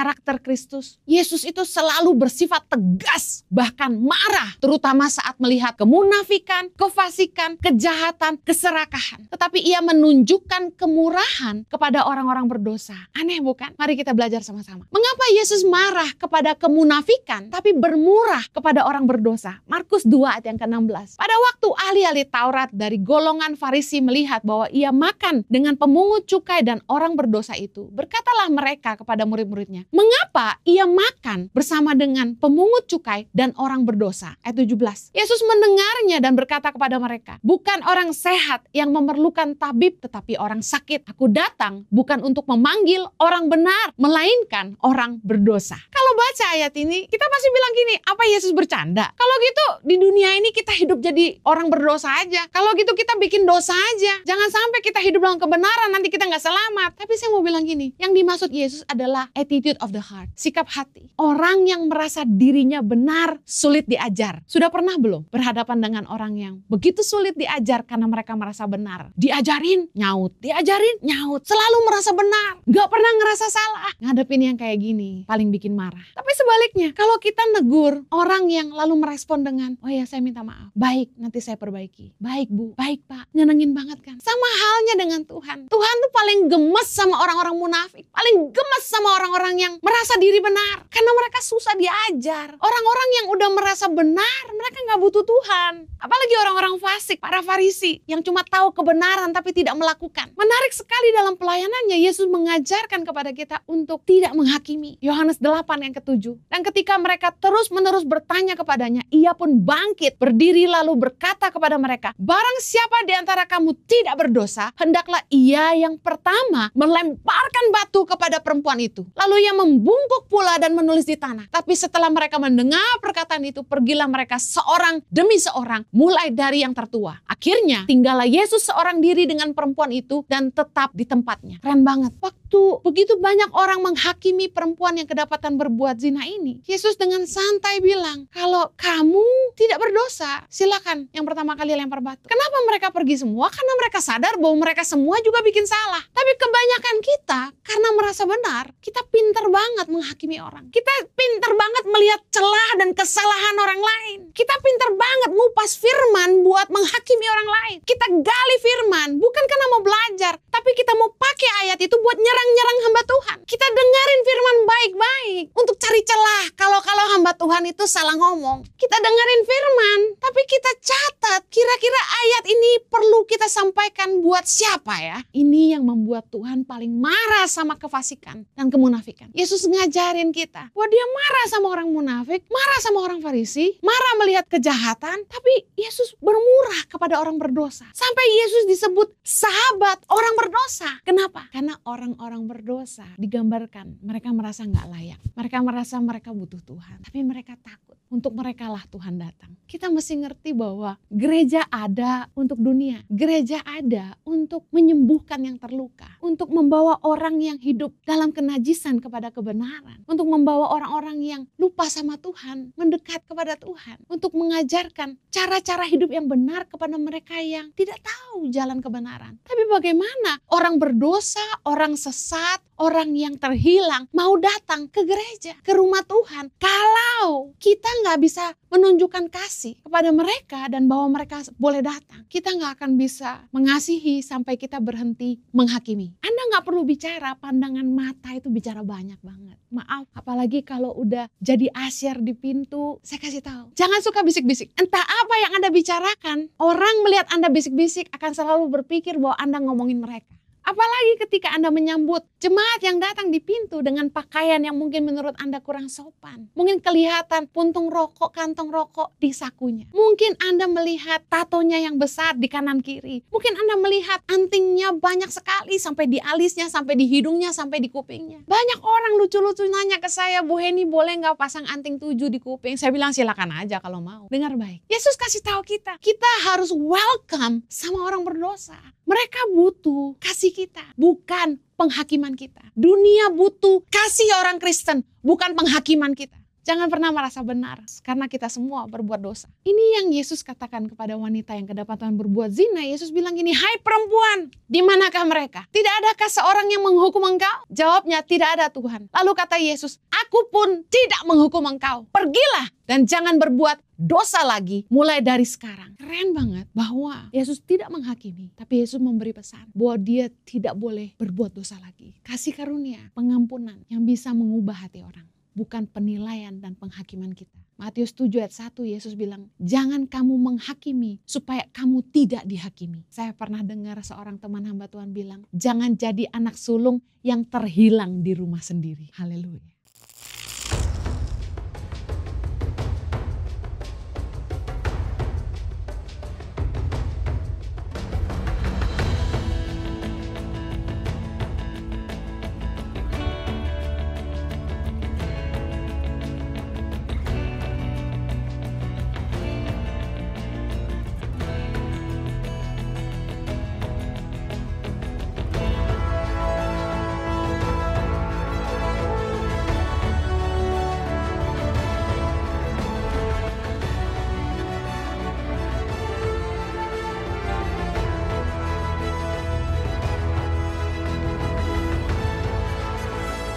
karakter Kristus, Yesus itu selalu bersifat tegas, bahkan marah, terutama saat melihat kemunafikan, kefasikan, kejahatan, keserakahan. Tetapi ia menunjukkan kemurahan kepada orang-orang berdosa. Aneh bukan? Mari kita belajar sama-sama. Mengapa Yesus marah kepada kemunafikan, tapi bermurah kepada orang berdosa? Markus 2 ayat yang ke-16. Pada waktu ahli-ahli Taurat dari golongan Farisi melihat bahwa ia makan dengan pemungut cukai dan orang berdosa itu, berkatalah mereka kepada murid-muridnya, mengapa ia makan bersama dengan pemungut cukai dan orang berdosa? Ayat 17. Yesus mendengarnya dan berkata kepada mereka, bukan orang sehat yang memerlukan tabib, tetapi orang sakit. Aku datang bukan untuk memanggil orang benar, melainkan orang berdosa. Kalau baca ayat ini, kita pasti bilang gini, apa Yesus bercanda? Kalau gitu di dunia ini kita hidup jadi orang berdosa aja. Kalau gitu kita bikin dosa aja. Jangan sampai kita hidup dalam kebenaran, nanti kita nggak selamat. Tapi saya mau bilang gini, yang dimaksud Yesus adalah attitude of the heart, sikap hati. Orang yang merasa dirinya benar, sulit diajar. Sudah pernah belum berhadapan dengan orang yang begitu sulit diajar karena mereka merasa benar? Diajarin, nyaut. Diajarin, nyaut. Selalu merasa benar. Nggak pernah ngerasa salah. Ngadepin yang kayak gini, paling bikin marah. Tapi sebaliknya, kalau kita negur orang yang lalu merespon dengan, oh ya saya minta maaf. Baik, nanti saya perbaiki. Baik Bu, baik Pak. Nyenengin banget kan? Sama halnya dengan Tuhan. Tuhan tuh paling gemes sama orang-orang munafik. Paling gemes sama orang-orang yang merasa diri benar. Karena mereka susah diajar. Orang-orang yang udah merasa benar, mereka gak butuh Tuhan. Apalagi orang-orang fasik, para Farisi, yang cuma tahu kebenaran tapi tidak melakukan. Menarik sekali dalam pelayanannya, Yesus mengajarkan kepada kita untuk tidak menghakimi. Yohanes 8 yang ke-7. Dan ketika mereka terus-menerus bertanya kepadanya, ia pun bangkit, berdiri lalu berkata kepada mereka, barang siapa di antara kamu tidak berdosa, hendaklah ia yang pertama melemparkan batu kepada perempuan itu. Lalu ia membungkuk pula dan menulis di tanah. Tapi setelah mereka mendengar perkataan itu, pergilah mereka seorang demi seorang, mulai dari yang tertua. Akhirnya tinggallah Yesus seorang diri dengan perempuan itu dan tetap di tempatnya. Keren banget. Waktu begitu banyak orang menghakimi perempuan yang kedapatan berbuat zina ini, Yesus dengan santai bilang, kalau kamu tidak berdosa, silakan yang pertama kali lempar batu. Kenapa mereka pergi semua? Karena mereka sadar bahwa mereka semua juga bikin salah. Tapi kebanyakan kita, karena merasa benar, kita pintar banget menghakimi orang. Kita pintar banget melihat celah dan kesalahan orang lain. Kita pintar banget ngupas firman buat menghakimi orang lain. Kita gali firman, bukan karena mau belajar, tapi kita mau pakai ayat itu buat nyerang hamba Tuhan. Kita dengerin firman baik-baik untuk cari celah. Kalau hamba Tuhan itu salah ngomong, kita dengerin firman, tapi kita catat kira-kira ayat ini perlu kita sampaikan buat siapa ya? Ini yang membuat Tuhan paling marah sama kefasikan dan kemunafikan. Yesus ngajarin kita bahwa dia marah sama orang munafik, marah sama orang Farisi, marah melihat kejahatan, tapi Yesus bermurah kepada orang berdosa. Sampai Yesus disebut sahabat orang berdosa. Kenapa? Karena orang-orang berdosa digambarkan mereka merasa nggak layak. Mereka merasa mereka butuh Tuhan, tapi mereka takut. Untuk mereka lah Tuhan datang. Kita mesti ngerti bahwa gereja ada untuk dunia. Gereja ada untuk menyembuhkan yang terluka. Untuk membawa orang yang hidup dalam kenajisan kepada kebenaran. Untuk membawa orang-orang yang lupa sama Tuhan, mendekat kepada Tuhan. Untuk mengajarkan cara-cara hidup yang benar kepada mereka yang tidak tahu jalan kebenaran. Tapi bagaimana orang berdosa, orang sesat, orang yang terhilang mau datang ke gereja, ke rumah Tuhan, kalau kita nggak bisa menunjukkan kasih kepada mereka dan bahwa mereka boleh datang, kita nggak akan bisa mengasihi sampai kita berhenti menghakimi. Anda nggak perlu bicara, pandangan mata itu bicara banyak banget. Maaf, apalagi kalau udah jadi asyar di pintu, saya kasih tahu, jangan suka bisik-bisik. Entah apa yang Anda bicarakan, orang melihat Anda bisik-bisik akan selalu berpikir bahwa Anda ngomongin mereka. Apalagi ketika Anda menyambut jemaat yang datang di pintu dengan pakaian yang mungkin menurut Anda kurang sopan. Mungkin kelihatan puntung rokok, kantong rokok di sakunya. Mungkin Anda melihat tatonya yang besar di kanan kiri. Mungkin Anda melihat antingnya banyak sekali sampai di alisnya, sampai di hidungnya, sampai di kupingnya. Banyak orang lucu-lucu nanya ke saya, Bu Heni boleh gak pasang anting 7 di kuping? Saya bilang silakan aja kalau mau. Dengar baik. Yesus kasih tahu kita harus welcome sama orang berdosa. Mereka butuh kasih kita, bukan penghakiman kita. Dunia butuh kasih orang Kristen, bukan penghakiman kita. Jangan pernah merasa benar karena kita semua berbuat dosa. Ini yang Yesus katakan kepada wanita yang kedapatan berbuat zina. Yesus bilang gini, hai perempuan, di manakah mereka? Tidak adakah seorang yang menghukum engkau? Jawabnya, tidak ada Tuhan. Lalu kata Yesus, aku pun tidak menghukum engkau. Pergilah dan jangan berbuat dosa lagi mulai dari sekarang. Keren banget bahwa Yesus tidak menghakimi, tapi Yesus memberi pesan bahwa dia tidak boleh berbuat dosa lagi. Kasih karunia, pengampunan yang bisa mengubah hati orang. Bukan penilaian dan penghakiman kita. Matius 7 ayat 1 Yesus bilang, jangan kamu menghakimi supaya kamu tidak dihakimi. Saya pernah dengar seorang teman hamba Tuhan bilang, jangan jadi anak sulung yang terhilang di rumah sendiri. Haleluya.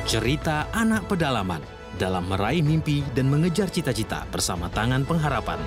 Cerita anak pedalaman dalam meraih mimpi dan mengejar cita-cita bersama Tangan Pengharapan.